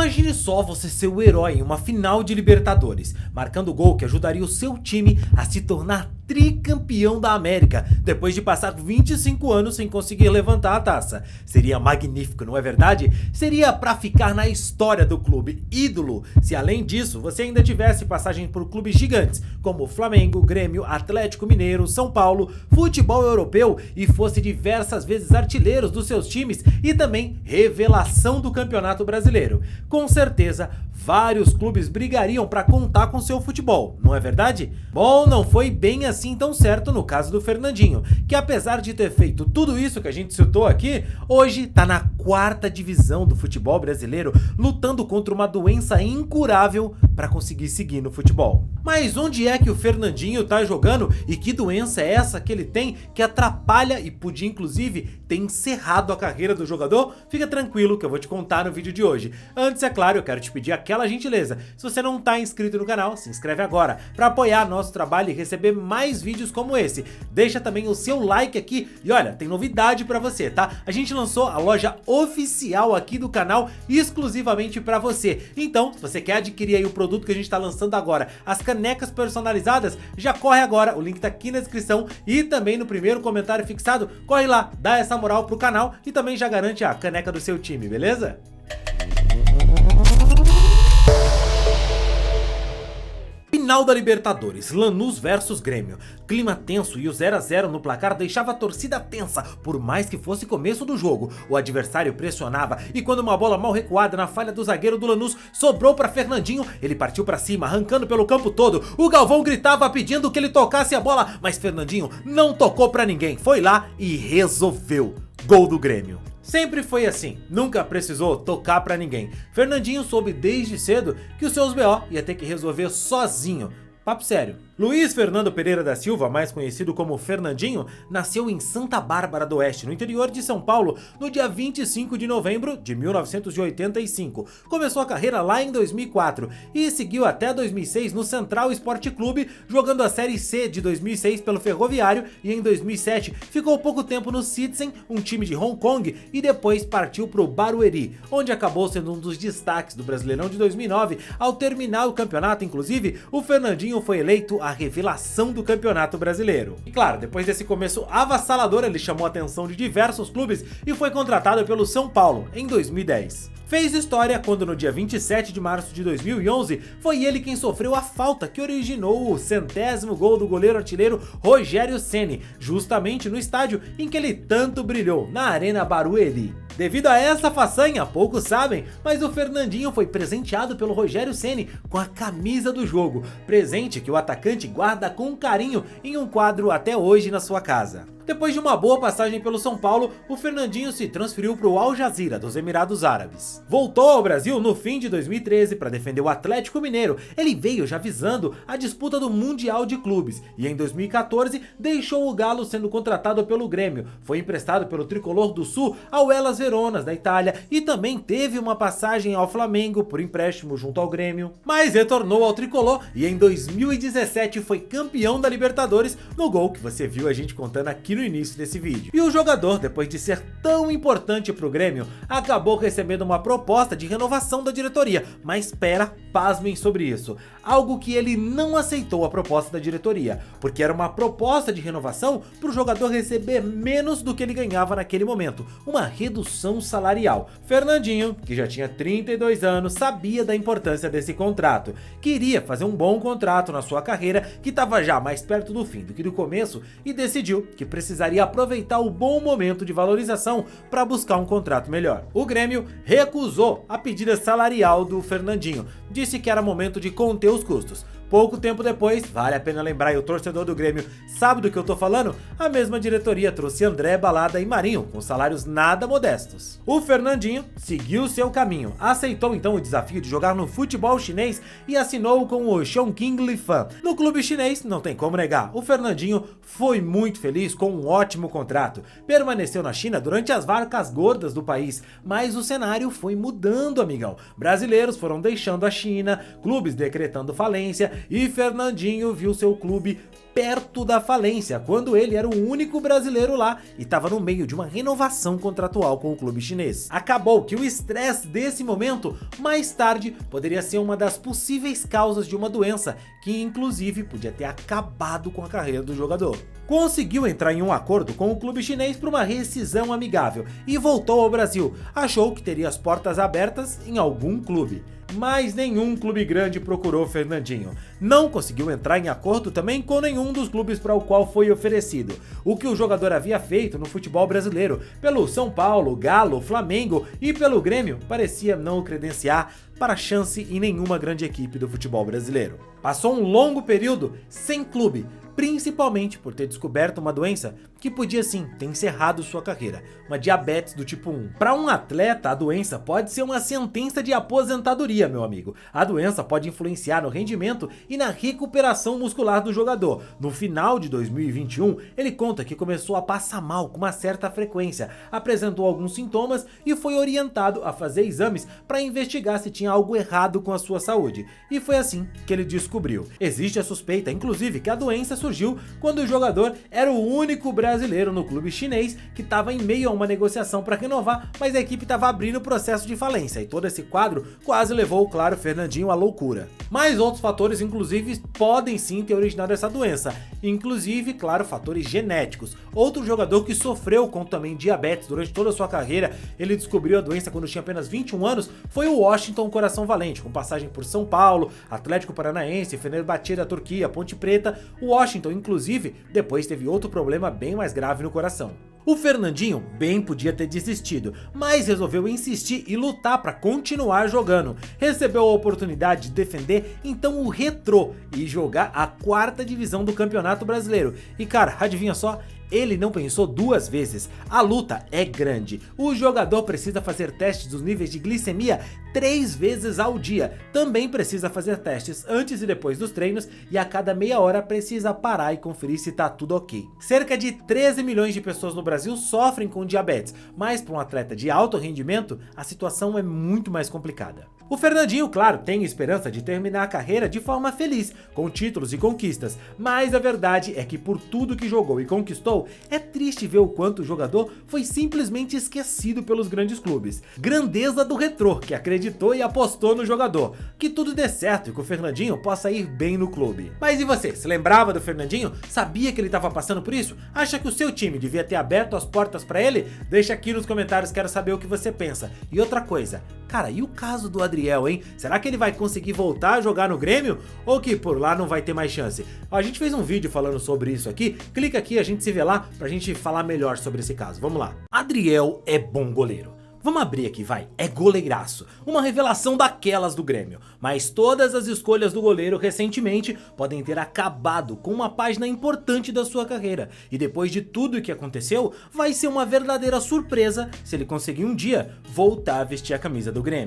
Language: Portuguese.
Imagine só você ser o herói em uma final de Libertadores, marcando o gol que ajudaria o seu time a se tornar tricampeão da América, depois de passar 25 anos sem conseguir levantar a taça. Seria magnífico, não é verdade? Seria pra ficar na história do clube, ídolo, se além disso você ainda tivesse passagem por clubes gigantes, como Flamengo, Grêmio, Atlético Mineiro, São Paulo, futebol europeu e fosse diversas vezes artilheiros dos seus times e também revelação do Campeonato Brasileiro. Com certeza, vários clubes brigariam para contar com seu futebol, não é verdade? Bom, não foi bem assim tão certo no caso do Fernandinho, que apesar de ter feito tudo isso que a gente citou aqui, hoje tá na 4ª divisão do futebol brasileiro, lutando contra uma doença incurável para conseguir seguir no futebol. Mas onde é que o Fernandinho tá jogando e que doença é essa que ele tem que atrapalha e podia inclusive ter encerrado a carreira do jogador? Fica tranquilo que eu vou te contar no vídeo de hoje. Antes, é claro, eu quero te pedir aquela gentileza. Se você não tá inscrito no canal, se inscreve agora para apoiar nosso trabalho e receber mais vídeos como esse. Deixa também o seu like aqui e olha, tem novidade para você, tá? A gente lançou a loja oficial aqui do canal exclusivamente para você. Então, se você quer adquirir aí o produto que a gente tá lançando agora, as canecas personalizadas, já corre agora, o link tá aqui na descrição e também no primeiro comentário fixado. Corre lá, dá essa moral pro canal e também já garante a caneca do seu time, beleza? Final da Libertadores, Lanús versus Grêmio. Clima tenso e o 0 a 0 no placar deixava a torcida tensa, por mais que fosse começo do jogo. O adversário pressionava e quando uma bola mal recuada na falha do zagueiro do Lanús sobrou para Fernandinho, ele partiu para cima, arrancando pelo campo todo. O Galvão gritava pedindo que ele tocasse a bola, mas Fernandinho não tocou para ninguém, foi lá e resolveu. Gol do Grêmio. Sempre foi assim, nunca precisou tocar pra ninguém. Fernandinho soube desde cedo que os seus BO ia ter que resolver sozinho. Papo sério. Luiz Fernando Pereira da Silva, mais conhecido como Fernandinho, nasceu em Santa Bárbara do Oeste, no interior de São Paulo, no dia 25 de novembro de 1985. Começou a carreira lá em 2004 e seguiu até 2006 no Central Esporte Clube, jogando a Série C de 2006 pelo Ferroviário e em 2007 ficou pouco tempo no Citizen, um time de Hong Kong, e depois partiu para o Barueri, onde acabou sendo um dos destaques do Brasileirão de 2009. Ao terminar o campeonato, inclusive, o Fernandinho foi eleito a revelação do Campeonato Brasileiro. E claro, depois desse começo avassalador, ele chamou a atenção de diversos clubes e foi contratado pelo São Paulo em 2010. Fez história quando no dia 27 de março de 2011 foi ele quem sofreu a falta que originou o 100º gol do goleiro artilheiro Rogério Ceni, justamente no estádio em que ele tanto brilhou, na Arena Barueri. Devido a essa façanha, poucos sabem, mas o Fernandinho foi presenteado pelo Rogério Ceni com a camisa do jogo, presente que o atacante guarda com carinho em um quadro até hoje na sua casa. Depois de uma boa passagem pelo São Paulo, o Fernandinho se transferiu para o Al Jazeera dos Emirados Árabes. Voltou ao Brasil no fim de 2013 para defender o Atlético Mineiro. Ele veio já visando a disputa do Mundial de Clubes e em 2014 deixou o Galo sendo contratado pelo Grêmio. Foi emprestado pelo Tricolor do Sul ao Hellas Verona da Itália e também teve uma passagem ao Flamengo por empréstimo junto ao Grêmio, mas retornou ao Tricolor e em 2017 foi campeão da Libertadores no gol que você viu a gente contando aqui no início desse vídeo. E o jogador, depois de ser tão importante pro Grêmio, acabou recebendo uma proposta de renovação da diretoria, mas pasmem sobre isso, algo que ele não aceitou a proposta da diretoria, porque era uma proposta de renovação pro jogador receber menos do que ele ganhava naquele momento, uma redução salarial. Fernandinho, que já tinha 32 anos, sabia da importância desse contrato, queria fazer um bom contrato na sua carreira, que estava já mais perto do fim do que do começo, e decidiu que precisaria aproveitar o bom momento de valorização para buscar um contrato melhor. O Grêmio recusou a pedida salarial do Fernandinho, disse que era momento de conter os custos. Pouco tempo depois, vale a pena lembrar, e o torcedor do Grêmio sabe do que eu tô falando, a mesma diretoria trouxe André Balada e Marinho, com salários nada modestos. O Fernandinho seguiu seu caminho, aceitou então o desafio de jogar no futebol chinês e assinou com o Chongqing Lifan. No clube chinês, não tem como negar, o Fernandinho foi muito feliz com um ótimo contrato. Permaneceu na China durante as vacas gordas do país, mas o cenário foi mudando, amigão. Brasileiros foram deixando a China, clubes decretando falência e Fernandinho viu seu clube perto da falência, quando ele era o único brasileiro lá e estava no meio de uma renovação contratual com o clube chinês. Acabou que o estresse desse momento, mais tarde, poderia ser uma das possíveis causas de uma doença, que inclusive podia ter acabado com a carreira do jogador. Conseguiu entrar em um acordo com o clube chinês para uma rescisão amigável e voltou ao Brasil. Achou que teria as portas abertas em algum clube. Mas nenhum clube grande procurou Fernandinho. Não conseguiu entrar em acordo também com nenhum dos clubes para o qual foi oferecido. O que o jogador havia feito no futebol brasileiro, pelo São Paulo, Galo, Flamengo e pelo Grêmio, parecia não o credenciar para chance em nenhuma grande equipe do futebol brasileiro. Passou um longo período sem clube, principalmente por ter descoberto uma doença que podia sim ter encerrado sua carreira, uma diabetes do tipo 1. Para um atleta, a doença pode ser uma sentença de aposentadoria, meu amigo. A doença pode influenciar no rendimento e na recuperação muscular do jogador. No final de 2021, ele conta que começou a passar mal com uma certa frequência, apresentou alguns sintomas e foi orientado a fazer exames para investigar se tinha algo errado com a sua saúde. E foi assim que ele descobriu. Existe a suspeita, inclusive, que a doença surgiu quando o jogador era o único brasileiro no clube chinês que estava em meio a uma negociação para renovar, mas a equipe estava abrindo o processo de falência e todo esse quadro quase levou, claro, Fernandinho à loucura. Mas outros fatores, inclusive, podem sim ter originado essa doença, inclusive, claro, fatores genéticos. Outro jogador que sofreu com também diabetes durante toda a sua carreira, ele descobriu a doença quando tinha apenas 21 anos, foi o Washington Coração Valente, com passagem por São Paulo, Atlético Paranaense, Fenerbahçe da Turquia, Ponte Preta. O Washington, inclusive, depois teve outro problema bem mais grave no coração. O Fernandinho bem podia ter desistido, mas resolveu insistir e lutar para continuar jogando. Recebeu a oportunidade de defender então o Retrô e jogar a 4ª divisão do Campeonato Brasileiro. E cara, adivinha só? Ele não pensou duas vezes. A luta é grande. O jogador precisa fazer testes dos níveis de glicemia 3 vezes ao dia. Também precisa fazer testes antes e depois dos treinos e a cada meia hora precisa parar e conferir se tá tudo ok. Cerca de 13 milhões de pessoas no Brasil sofrem com diabetes, mas para um atleta de alto rendimento, a situação é muito mais complicada. O Fernandinho, claro, tem esperança de terminar a carreira de forma feliz, com títulos e conquistas, mas a verdade é que por tudo que jogou e conquistou, é triste ver o quanto o jogador foi simplesmente esquecido pelos grandes clubes. Grandeza do Retrô, que acreditou e apostou no jogador. Que tudo dê certo e que o Fernandinho possa ir bem no clube. Mas e você, se lembrava do Fernandinho? Sabia que ele estava passando por isso? Acha que o seu time devia ter aberto as portas para ele? Deixa aqui nos comentários, quero saber o que você pensa. E outra coisa, cara, e o caso do Adriel, hein? Será que ele vai conseguir voltar a jogar no Grêmio? Ou que por lá não vai ter mais chance? A gente fez um vídeo falando sobre isso aqui, clica aqui, a gente se vê lá pra gente falar melhor sobre esse caso. Vamos lá. Adriel é bom goleiro. Vamos abrir aqui, vai. É goleiraço. Uma revelação daquelas do Grêmio. Mas todas as escolhas do goleiro recentemente podem ter acabado com uma página importante da sua carreira. E depois de tudo o que aconteceu, vai ser uma verdadeira surpresa se ele conseguir um dia voltar a vestir a camisa do Grêmio.